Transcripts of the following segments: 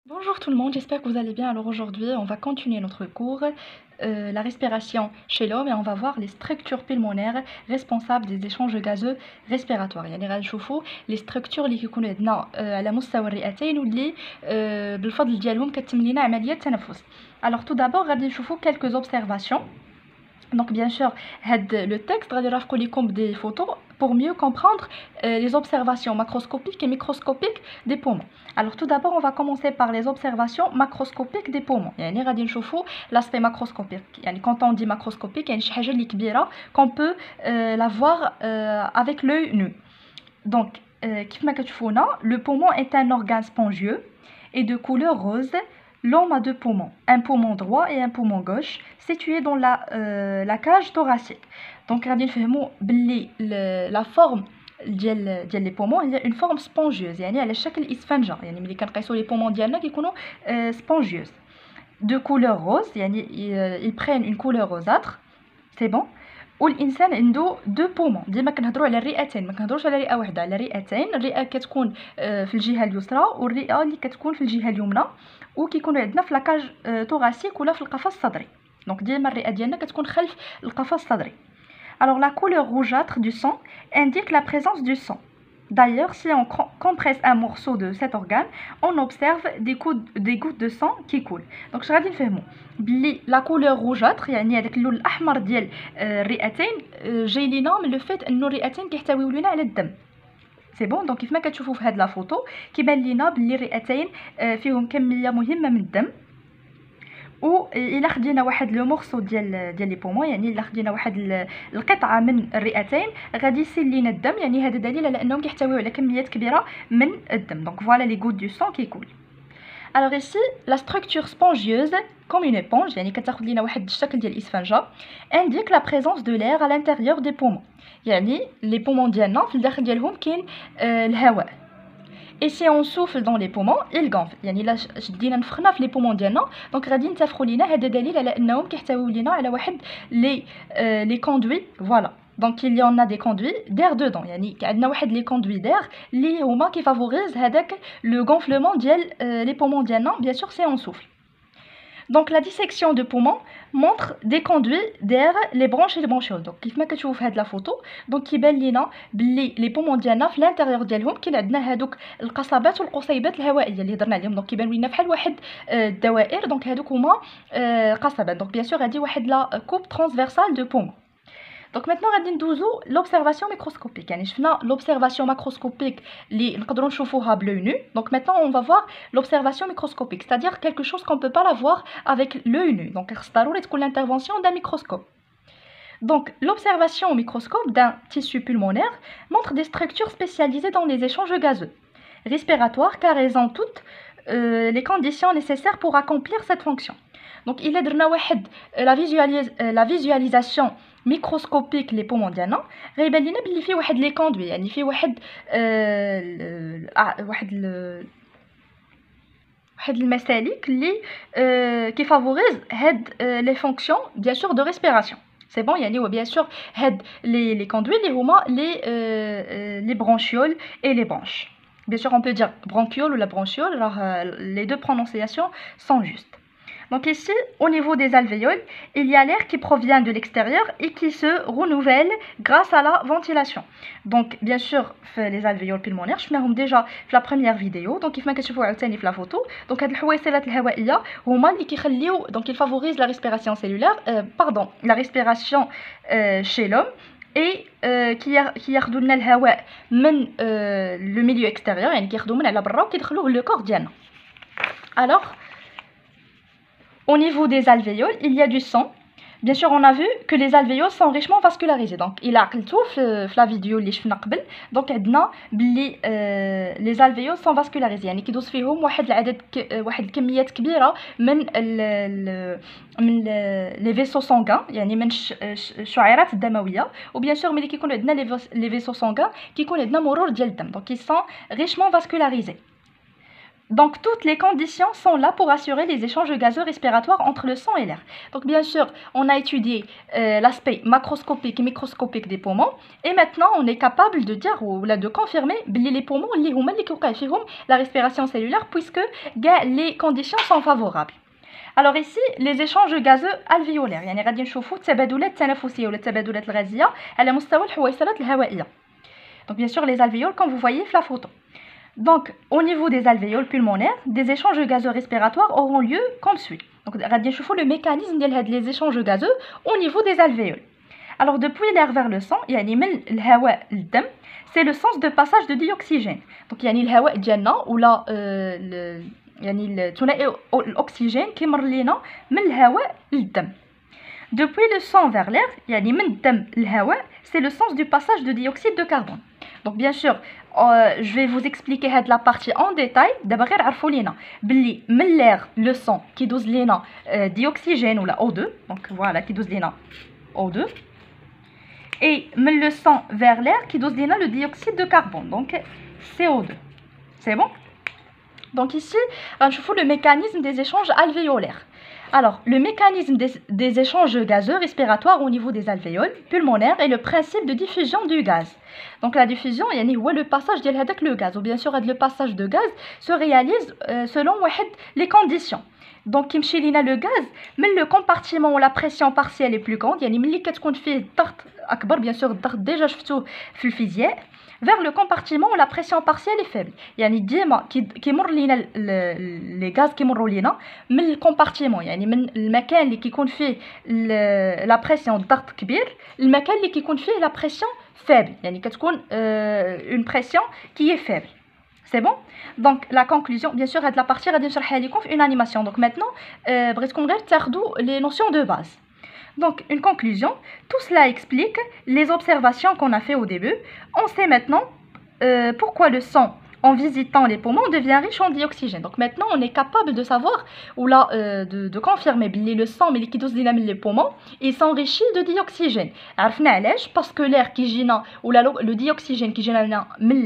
Bonjour tout le monde, j'espère que vous allez bien. Alors aujourd'hui, on va continuer notre cours, la respiration chez l'homme, et on va voir les structures pulmonaires responsables des échanges gazeux respiratoires. يعني غادي نشوفوا les structures اللي كيكونوا عندنا على مستوى الرئتين واللي بالفضل ديالهم كتتم لينا عملية التنفس. Alors tout d'abord غادي نشوفوا quelques observations. Donc bien sûr, le texte غادي نرافقوا لكم des photos pour mieux comprendre les observations macroscopiques et microscopiques des poumons. Alors tout d'abord, on va commencer par les observations macroscopiques des poumons. يعني غادي نشوفوا l'aspect macroscopique. يعني quand on dit macroscopique, يعني شي حاجة اللي كبيرة qu'on peut la voir avec l'œil nu. Donc كيف ما كتشوفوا هنا, le poumon est un organe spongieux et de couleur rose. L'homme a deux poumons, un poumon droit et un poumon gauche, situés dans la cage thoracique. Donc, غادي نفهموا باللي la forme ديال les poumons هي une forme spongieuse, يعني على شكل اسفنجة. يعني ملي كنقيسوا les poumons ديالنا كيكونوا spongieuses. De couleur rose, يعني ils prennent une couleur rosâtre, c'est bon. والانسان عنده دو بومون. ديما كنهضروا على الرئتين، ما كنهضروش على رئه واحده، على رئتين. الرئه كتكون في الجهه اليسرى والرئه اللي كتكون في الجهه اليمنى، وكيكونوا عندنا في لاكاج thoracique ولا في القفص الصدري. دونك ديما الرئه ديالنا كتكون خلف القفص الصدري. Alors la couleur rougeâtre du sang indique la présence du sang. D'ailleurs, si on compresse un morceau de cet organe, on observe des gouttes de sang qui coulent. Donc, je vais vous dire la couleur rougeâtre, يعني هذاك اللون الأحمر ديال الرئتين جاي لينا من لو فيت أنه الرئتين كيحتويو لينا على الدم. سي بون. دونك كيف ما كتشوفوا في هاد لا فوتو كيبان لينا بلي الرئتين فيهم كمية مهمة من الدم. و الا خدينا واحد لو مورسو ديال لي بومون، يعني الا خدينا واحد القطعه من الرئتين غادي يسيل لينا الدم، يعني هذا دليل على انهم كيحتويو على كميات كبيره من الدم. دونك فوالا لي غوت دو سون كيكول. Alors ici, la structure spongieuse, comme une éponge, يعني كتاخد لينا واحد الشكل ديال الاسفنجه, indique la présence de l'air à l'intérieur des poumons. يعني les poumons ديالنا في الداخل ديالهم كاين الهواء. Et si on souffle dans les poumons, ils gonflent. يعني الا شدينا نفخنا في لي بومون ديالنا دونك غادي ينتفخوا لينا. هذا دليل على انهم كيحتويو لينا على واحد لي كوندوي. فوالا. دونك il y en a des conduits d'air dedans. يعني عندنا واحد لي كوندوي d'air اللي هما كيفافوريز هذاك لو غونفلمون ديال لي بومون ديالنا. bien sûr si on souffle. Donc la dissection de poumons montre des conduits d'air, les bronches et les bronchioles. Donc كيف ما كتشوفوا في هاد لا فوتو دونك كيبان لينا بلي لي بومون ديالنا في الانتيريور ديالهم كاين عندنا هادوك القصبات والقصيبات الهوائيه اللي هضرنا عليهم. دونك كيبانوا لينا بحال واحد الدوائر. دونك هادوك هما قصبات. دونك بيان سور هادي واحد لا كوب ترانسفيرسال دو بومون. Donc maintenant غادي ندوزو l'observation microscopique. يعني شفنا l'observation macroscopique اللي نقدروا نشوفوها بلو nu. Donc maintenant on va voir l'observation microscopique, c'est-à-dire quelque chose qu'on peut pas la voir avec l'œil nu. Donc خص ضروري تكون l'intervention d'un microscope. Donc l'observation au microscope d'un tissu pulmonaire montre des structures spécialisées dans les échanges gazeux respiratoires car elles ont toutes les conditions nécessaires pour accomplir cette fonction. Donc il est درنا واحد la visualisation microscopique les poumons ديالنا غيبان لينا بلي فيه واحد لي كوندوي. يعني فيه واحد واحد المسالك اللي كيفافوريز هاد لي فونكسيون bien sûr de respiration. C'est bon. يعني هو bien sûr هاد les conduits اللي هما les bronchioles et les bronches. Bien sûr on peut dire bronchiole ou la bronchiole. Alors les deux prononciations sont justes. Donc ici, au niveau des alvéoles, il y a l'air qui provient de l'extérieur et qui se renouvelle grâce à la ventilation. Donc bien sûr, les alvéoles pulmonaires, je l'ai déjà في la première vidéo. Donc كيف ما كتشوفوا عاوتاني في la photo. Donc هاد الحويصلات الهوائية هما اللي كيخليو donc ils favorisent la respiration cellulaire, la respiration chez l'homme. et qui ياخذوا لنا الهواء من le milieu extérieur. يعني كياخذوا من على برا وكيدخلوه le corps ديالنا. Alors au niveau des alvéoles, il y a du sang. Bien sûr, on a vu que les alvéoles sont richement vascularisés. Donc, il a tout في la vidéo اللي شفنا قبل. Donc, عندنا بلي les alvéoles sont vascularisés. يعني كيدوز فيهم واحد العدد واحد الكميات كبيرة من les vaisseaux sanguins. يعني من الشعيرات الدموية. و bien sûr ملي كيكون عندنا les vaisseaux sanguins كيكون عندنا مرور ديال الدم. Donc, ils sont richement vascularisés. Donc, toutes les conditions sont là pour assurer les échanges gazeux respiratoires entre le sang et l'air. Donc, bien sûr, on a étudié l'aspect macroscopique et microscopique des poumons. Et maintenant, on est capable de dire ou de confirmer les poumons, la respiration cellulaire, puisque les conditions sont favorables. Alors ici, les échanges gazeux alvéolaires. يعني غادي نشوفوا التبادلات التنفسية ولا التبادلات الغازية على مستوى الحويصلات الهوائية. Donc bien sûr, les alvéoles, comme vous voyez sur la photo. Donc, au niveau des alvéoles pulmonaires, des échanges gazeux respiratoires auront lieu comme suit. Donc, غادي نشوفوا le mécanisme des échanges gazeux au niveau des alvéoles. Alors, depuis l'air vers le sang, يعني من الهواء للدم, c'est le sens de passage de dioxygène. Donc, يعني الهواء ديالنا ولا يعني الثنائي الأكسجين كيمر لينا من الهواء للدم. Depuis le sang vers l'air, يعني من الدم للهواء, c'est le sens du passage de dioxyde de carbone. Donc bien sûr, je vais vous expliquer la partie en détail. D'abord, عرفوا لينا باللي من l'air le sang كيدوز لينا dioxygène ou la O2. Donc voilà, كيدوز لينا O2. Et من le sang vers l'air كيدوز لينا le dioxyde de carbone. Donc CO2. C'est bon? Donc ici, je vous le mécanisme des échanges alvéolaires. Alors, le mécanisme des échanges gazeux respiratoires au niveau des alvéoles pulmonaires est le principe de diffusion du gaz. Donc la diffusion, le passage de le gaz. Ou bien sûr, le passage de gaz se réalise selon les conditions. Donc, كيمشي لينا le gaz, mais le compartiment où la pression partielle est plus grande, يعني ملي كتكون فيه الضغط أكبر, bien sûr الضغط déjà شفتوه في الفيزياء, vers le compartiment où la pression partielle est faible. يعني ديما كيمر لينا les gaz كيمروا لينا من الكومبارتيمون, يعني من المكان اللي كيكون فيه la pression الضغط كبير المكان اللي كيكون فيه la pression faible, يعني كتكون une pression qui est faible. C'est bon? Donc la conclusion, bien sûr, de la partie غادي نشرحها لكم في une animation. Donc maintenant, بغيتكم غير تاخذوا les notions de base. Donc, une conclusion, tout cela explique les observations qu'on a fait au début. On sait maintenant pourquoi le sang, en visitant les poumons, devient riche en dioxygène. Donc maintenant, on est capable de savoir, ou là, de confirmer que le sang, mais qui doit les poumons, il s'enrichit de dioxygène. Parce que l'air qui gêne, ou le dioxygène qui gêne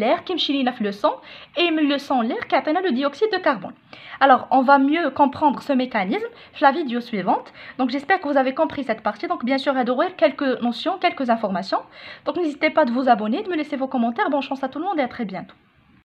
l'air, qui me le sang, et le sang, l'air qui atteint le dioxyde de carbone. Alors, on va mieux comprendre ce mécanisme dans la vidéo suivante. Donc, j'espère que vous avez compris cette partie. Donc, bien sûr, adorer quelques notions, quelques informations. Donc, n'hésitez pas de vous abonner, de me laisser vos commentaires. Bonne chance à tout le monde et à très bientôt.